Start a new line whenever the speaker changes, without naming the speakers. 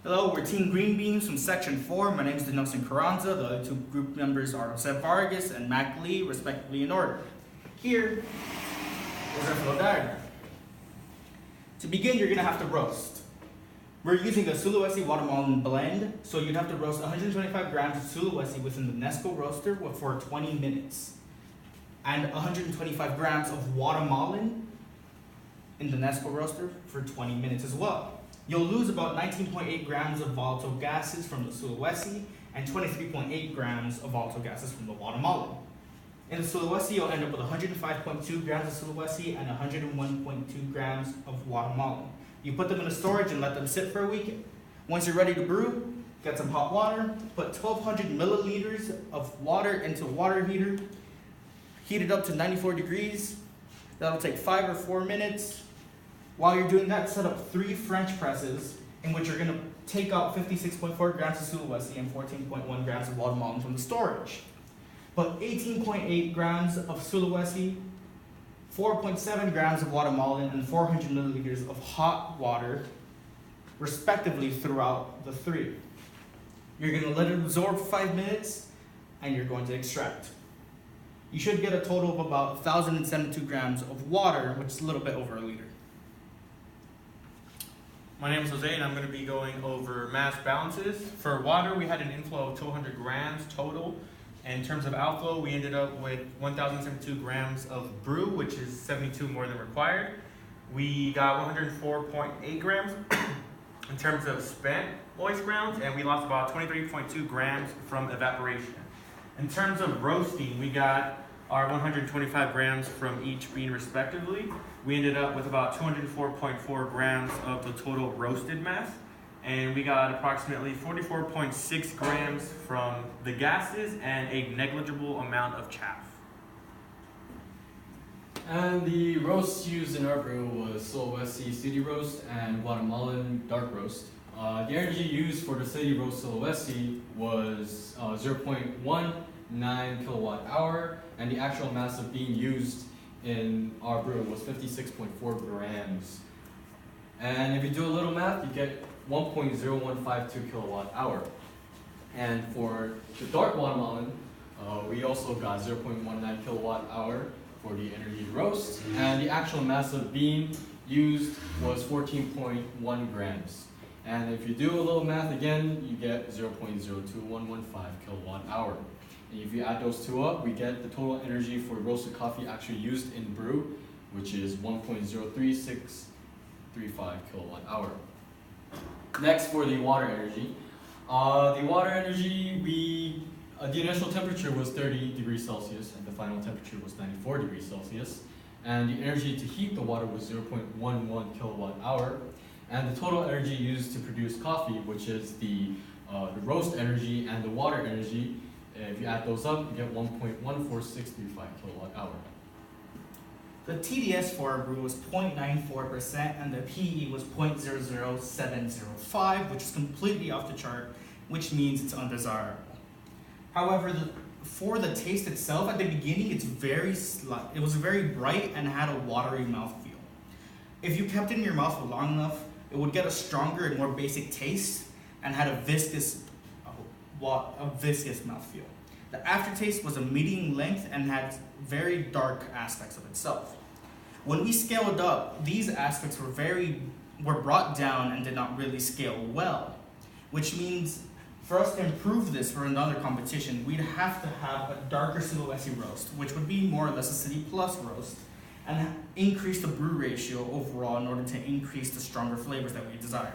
Hello, we're Team Green Beans from Section 4. My name is Denelson Carranza. The other two group members are Jose Vargas and Mac Lee, respectively in order. Here is our flow diagram. To begin, you're going to have to roast. We're using a Sulawesi watermelon blend, so you'd have to roast 125 grams of Sulawesi within the Nesco roaster for 20 minutes. And 125 grams of watermelon in the Nesco roaster for 20 minutes as well. You'll lose about 19.8 grams of volatile gases from the Sulawesi and 23.8 grams of volatile gases from the watermelon. In the Sulawesi, you'll end up with 105.2 grams of Sulawesi and 101.2 grams of watermelon. You put them in a storage and let them sit for a week. Once you're ready to brew, get some hot water, put 1,200 milliliters of water into a water heater, heat it up to 94 degrees. That'll take 5 or 4 minutes. While you're doing that, set up 3 French presses in which you're going to take out 56.4 grams of Sulawesi and 14.1 grams of watermelon from the storage. Put 18.8 grams of Sulawesi, 4.7 grams of watermelon, and 400 milliliters of hot water, respectively, throughout the 3. You're going to let it absorb for 5 minutes, and you're going to extract. You should get a total of about 1,072 grams of water, which is a little bit over a liter.
My name is Jose, and I'm going to be going over mass balances. For water, we had an inflow of 200 grams total. In terms of outflow, we ended up with 1,072 grams of brew, which is 72 more than required. We got 104.8 grams in terms of spent moist grounds, and we lost about 23.2 grams from evaporation. In terms of roasting, we got our 125 grams from each bean respectively. We ended up with about 204.4 grams of the total roasted mass, and we got approximately 44.6 grams from the gases and a negligible amount of chaff.
And the roasts used in our brew was Sulawesi City Roast and Watermelon Dark Roast. The energy used for the City Roast Sulawesi was 0.19 kilowatt hour, and the actual mass of bean used in our brew was 56.4 grams. And if you do a little math, you get 1.0152 kilowatt hour. And for the dark watermelon, we also got 0.19 kilowatt hour for the energy roast, and the actual mass of bean used was 14.1 grams. And if you do a little math again, you get 0.02115 kilowatt hour. And if you add those two up, we get the total energy for roasted coffee actually used in brew, which is 1.03635 kilowatt hour. Next, for the water energy. The initial temperature was 30 degrees Celsius, and the final temperature was 94 degrees Celsius. And the energy to heat the water was 0.11 kilowatt hour. And the total energy used to produce coffee, which is the roast energy and the water energy, if you add those up, you get 1.14635 kilowatt hour.
The TDS for our brew was 0.94% and the PE was 0.00705, which is completely off the chart, which means it's undesirable. However, for the taste itself, at the beginning, it was very bright and had a watery mouthfeel. If you kept it in your mouth for long enough, it would get a stronger and more basic taste and had a viscous mouthfeel. The aftertaste was a medium length and had very dark aspects of itself. When we scaled up, these aspects were brought down and did not really scale well, which means for us to improve this for another competition, we'd have to have a darker Sulawesi roast, which would be more or less a City Plus roast, and increase the brew ratio overall in order to increase the stronger flavors that we desired.